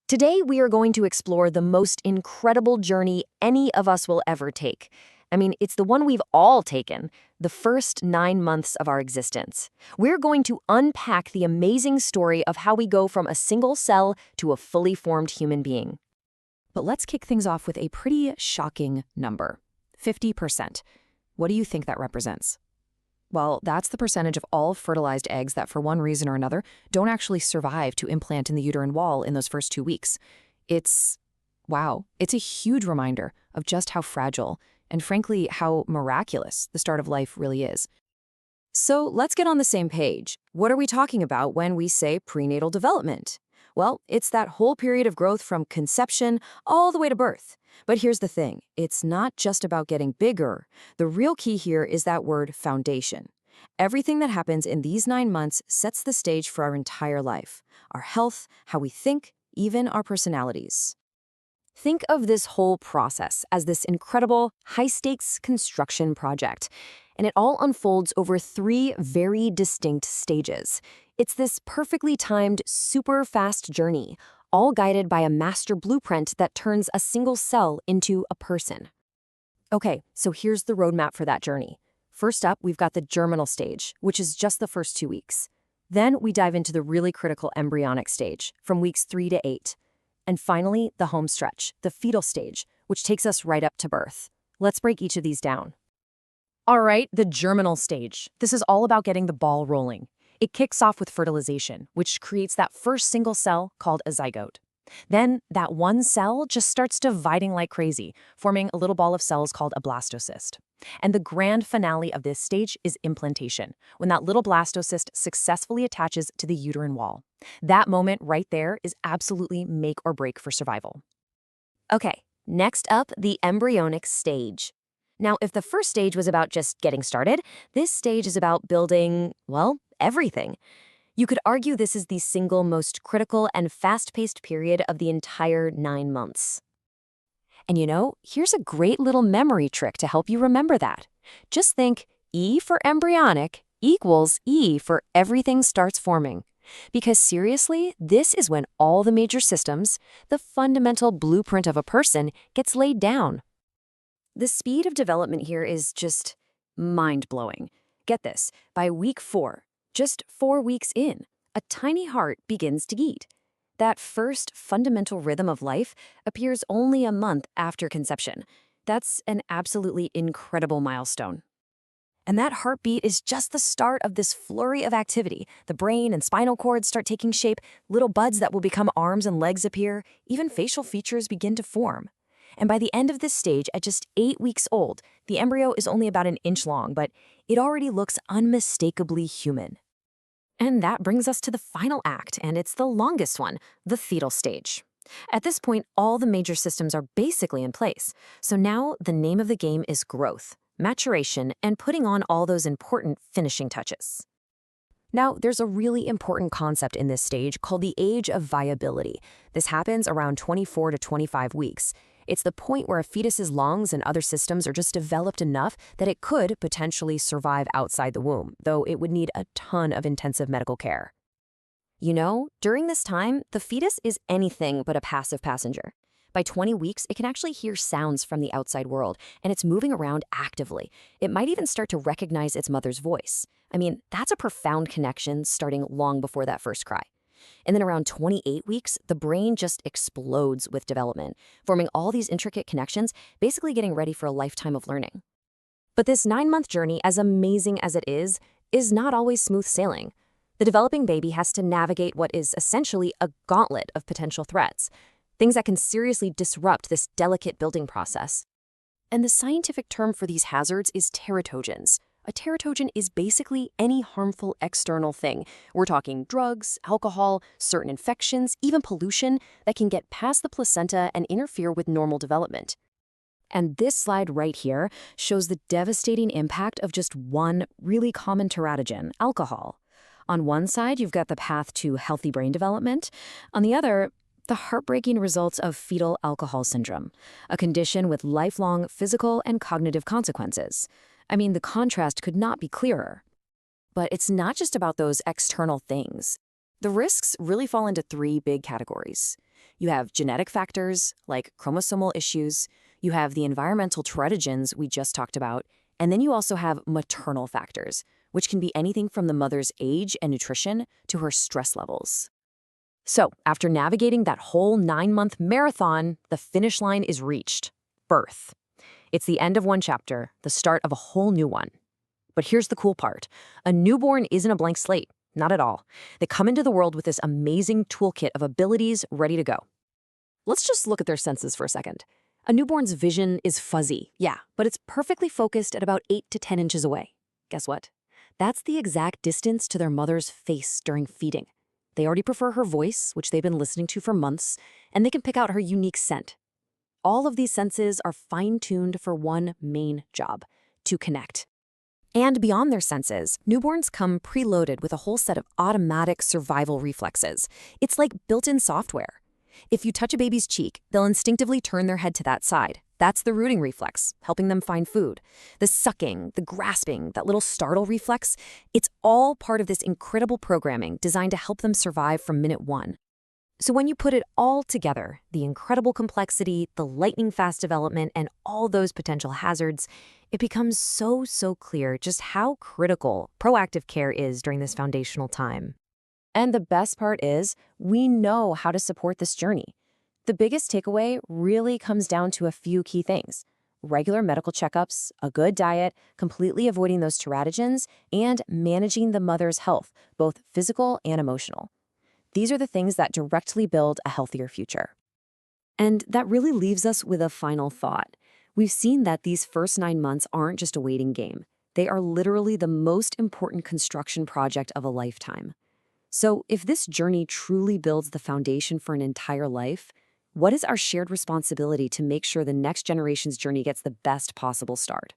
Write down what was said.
Today, we are going to explore the most incredible journey any of us will ever take. I mean, it's the one we've all taken, the first 9 months of our existence. We're going to unpack the amazing story of how we go from a single cell to a fully formed human being. But let's kick things off with a pretty shocking number, 50%. What do you think that represents? Well, that's the percentage of all fertilized eggs that, for one reason or another, don't actually survive to implant in the uterine wall in those first 2 weeks. Wow, it's a huge reminder of just how fragile and, frankly, how miraculous the start of life really is. So let's get on the same page. What are we talking about when we say prenatal development? Well, it's that whole period of growth from conception all the way to birth. But here's the thing, it's not just about getting bigger. The real key here is that word foundation. Everything that happens in these 9 months sets the stage for our entire life, our health, how we think, even our personalities. Think of this whole process as this incredible, high-stakes construction project, and it all unfolds over 3 very distinct stages. It's this perfectly timed, super fast journey, all guided by a master blueprint that turns a single cell into a person. Okay, so here's the roadmap for that journey. First up, we've got the germinal stage, which is just the first 2 weeks. Then we dive into the really critical embryonic stage, from weeks 3 to 8. And finally, the home stretch, the fetal stage, which takes us right up to birth. Let's break each of these down. All right, the germinal stage. This is all about getting the ball rolling. It kicks off with fertilization, which creates that first single cell called a zygote. Then that one cell just starts dividing like crazy, forming a little ball of cells called a blastocyst. And the grand finale of this stage is implantation, when that little blastocyst successfully attaches to the uterine wall. That moment right there is absolutely make or break for survival. Okay, next up, the embryonic stage. Now, if the first stage was about just getting started, this stage is about building, well, everything. You could argue this is the single most critical and fast-paced period of the entire 9 months. And you know, here's a great little memory trick to help you remember that. Just think E for embryonic equals E for everything starts forming. Because seriously, this is when all the major systems, the fundamental blueprint of a person, gets laid down. The speed of development here is just mind-blowing. Get this, by week 4, just 4 weeks in, a tiny heart begins to beat. That first fundamental rhythm of life appears only a month after conception. That's an absolutely incredible milestone. And that heartbeat is just the start of this flurry of activity. The brain and spinal cord start taking shape, little buds that will become arms and legs appear, even facial features begin to form. And by the end of this stage, at just 8 weeks old, the embryo is only about an inch long, but it already looks unmistakably human. And that brings us to the final act, and it's the longest one, the fetal stage. At this point, all the major systems are basically in place. So now the name of the game is growth, maturation, and putting on all those important finishing touches. Now, there's a really important concept in this stage called the age of viability. This happens around 24 to 25 weeks. It's the point where a fetus's lungs and other systems are just developed enough that it could potentially survive outside the womb, though it would need a ton of intensive medical care. You know, during this time, the fetus is anything but a passive passenger. By 20 weeks, it can actually hear sounds from the outside world, and it's moving around actively. It might even start to recognize its mother's voice. I mean, that's a profound connection starting long before that first cry. And then around 28 weeks, the brain just explodes with development, forming all these intricate connections, basically getting ready for a lifetime of learning. But this 9-month journey, as amazing as it is not always smooth sailing. The developing baby has to navigate what is essentially a gauntlet of potential threats, things that can seriously disrupt this delicate building process. And the scientific term for these hazards is teratogens. A teratogen is basically any harmful external thing. We're talking drugs, alcohol, certain infections, even pollution that can get past the placenta and interfere with normal development. And this slide right here shows the devastating impact of just one really common teratogen, alcohol. On one side, you've got the path to healthy brain development. On the other, the heartbreaking results of fetal alcohol syndrome, a condition with lifelong physical and cognitive consequences. I mean, the contrast could not be clearer. But it's not just about those external things. The risks really fall into three big categories. You have genetic factors, like chromosomal issues, you have the environmental teratogens we just talked about, and then you also have maternal factors, which can be anything from the mother's age and nutrition to her stress levels. So, after navigating that whole 9-month marathon, the finish line is reached: birth. It's the end of one chapter, the start of a whole new one. But here's the cool part: a newborn isn't a blank slate, not at all. They come into the world with this amazing toolkit of abilities ready to go. Let's just look at their senses for a second. A newborn's vision is fuzzy, yeah, but it's perfectly focused at about 8 to 10 inches away. Guess what? That's the exact distance to their mother's face during feeding. They already prefer her voice, which they've been listening to for months, and they can pick out her unique scent. All of these senses are fine-tuned for one main job: to connect. And beyond their senses, newborns come preloaded with a whole set of automatic survival reflexes. It's like built-in software. If you touch a baby's cheek, they'll instinctively turn their head to that side. That's the rooting reflex, helping them find food. The sucking, the grasping, that little startle reflex, it's all part of this incredible programming designed to help them survive from minute one. So when you put it all together, the incredible complexity, the lightning-fast development, and all those potential hazards, it becomes so clear just how critical proactive care is during this foundational time. And the best part is, we know how to support this journey. The biggest takeaway really comes down to a few key things: regular medical checkups, a good diet, completely avoiding those teratogens, and managing the mother's health, both physical and emotional. These are the things that directly build a healthier future. And that really leaves us with a final thought. We've seen that these first 9 months aren't just a waiting game. They are literally the most important construction project of a lifetime. So if this journey truly builds the foundation for an entire life, what is our shared responsibility to make sure the next generation's journey gets the best possible start?